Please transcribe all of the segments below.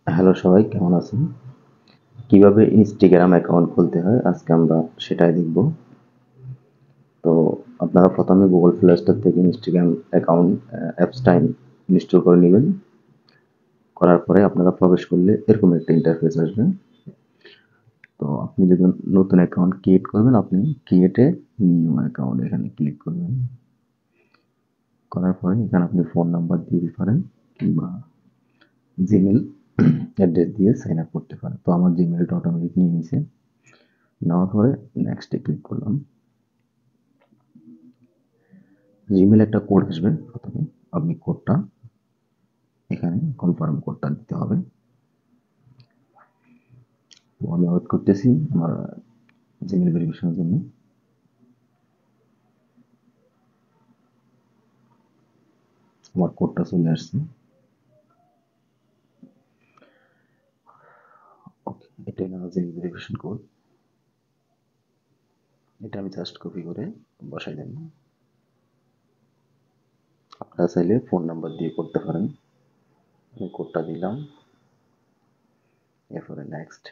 Hello সবাই, কেমন আছেন? কিভাবে ইনস্টাগ্রাম অ্যাকাউন্ট খুলতে হয় আজকে আমরা সেটাই দেখব। তো আপনারা প্রথমে গুগল প্লে স্টোর থেকে ইনস্টাগ্রাম অ্যাকাউন্ট অ্যাপসটা ইনস্টল করে নেবেন। করার পরে আপনারা প্রবেশ করলে এরকম একটা ইন্টারফেস আসবে। তো আপনি যদি নতুন অ্যাকাউন্ট ক্রিয়েট করবেন, আপনি ক্রিয়েটে নিউ অ্যাকাউন্ট এখানে ক্লিক করবেন। করার পরে এখানে আপনি ফোন নাম্বার দিয়ে দিতে পারেন কিংবা জিমেল অ্যাড্রেস দিয়ে সাইন আপ করতে পারেন। তো আমার জিমেলটা অটোমেটিক নিয়ে নিয়েছে। নেওয়ার পরে নেক্সটে ক্লিক করলাম। জিমেলে একটা কোড আসবে, প্রথমে আপনি কোডটা এখানে কনফার্ম কোডটা দিতে হবে। তো আমি ওয়েট করতেছি আমার জিমেল ভেরিফিকেশনের জন্য। আমার কোডটা চলে আসছে। ওকে, এটা হলো আমার জিমেল ভেরিফিকেশন কোড। এটা আমি জাস্ট কপি করে বসাই দেব। আপনারা চাইলে ফোন নাম্বার দিয়ে করতে পারেন। আমি কোডটা দিলাম, এরপরে নেক্সট।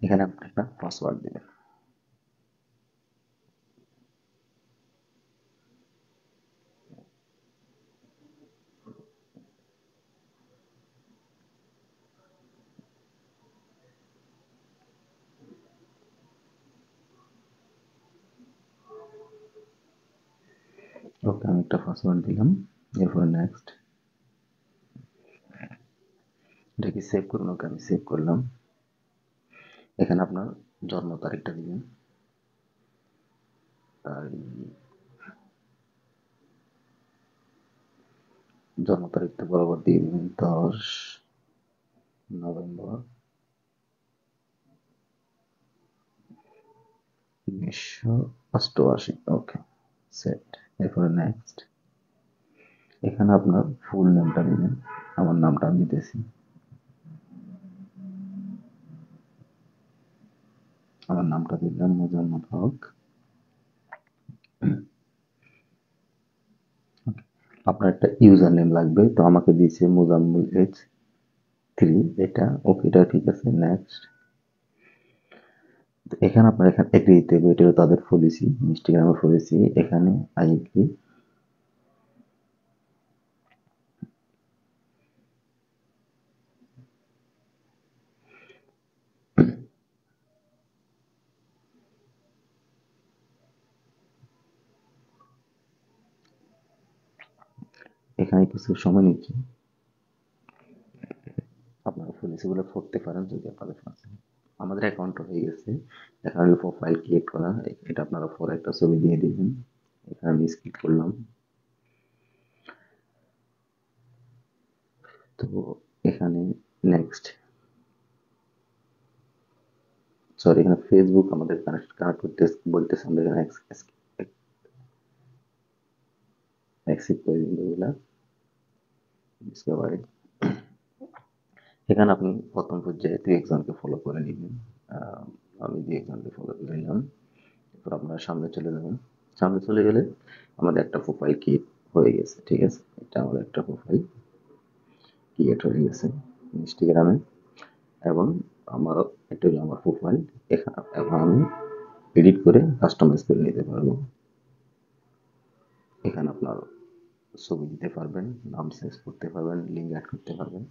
এখানে আপনি একটা পাসওয়ার্ড দিবেন। ওকে, আমি একটা পাসওয়ার্ড দিলাম, এরপরে নেক্সট। এটা কি সেভ করুন? ওকে, আমি সেভ করলাম। এখানে আপনার জন্ম তারিখটা দিবেন। জন্ম তারিখটা বরাবর দিয়ে দিবেন 10 নভেম্বর 1988। ওকে, সেট। এরপরে নেক্সট। এখানে আপনার ফুল নেমটা দিবেন। আমার নামটা আমি দিতেছি। আমার নামটা দিলাম মোজাম্মল হক। আপনার একটা ইউজার নেম লাগবে, তো আমাকে দিয়েছে মোজাম্মল H3। এটা ওকে, এটা ঠিক আছে। নেক্সট। এখানে আপনার এখানে এগ্রি দিতে হবে, এটা হলো তাদের পলিসি, ইনস্টাগ্রামের পলিসি। এখানে আই এগ্রি। এখানে কিছু সময় নিচ্ছে, আপনারা পলিসিগুলো পড়তে পারেন যদি আপনাদের কাছে। আমাদের অ্যাকাউন্টটা হয়ে গেছে। এখানে প্রোফাইল ক্রিয়েট করা, এটা আপনারা পরে একটা ছবি দিয়ে দিবেন। এখানে আমি স্কিপ করলাম। তো এখানে নেক্সট। সরি, এখানে ফেসবুক আমাদের কানেক্ট করতে বলতেছে, আমরা এখানে অ্যাকসেপ্ট করে দিন এগুলা। ডিসকভারি। এখানে আপনি প্রথম পর্যায়ে দুই একজনকে ফলো করে নেবেন। আহ, আমি দুই একজনকে ফলো করে নিলাম। এরপর আপনারা সামনে চলে যাবেন। সামনে চলে গেলে আমাদের একটা প্রোফাইল ক্রিয়েট হয়ে গেছে, ঠিক আছে। এটা আমাদের একটা প্রোফাইল ক্রিয়েট হয়ে গেছে ইনস্টাগ্রামে। এবং আমারও এটা হলো আমার প্রোফাইল। এখানে এখন আমি এডিট করে কাস্টমাইজ করে নিতে পারবো। এখানে আপনার ছবি দিতে পারবেন, নাম চেঞ্জ করতে পারবেন, লিঙ্ক অ্যাড করতে পারবেন।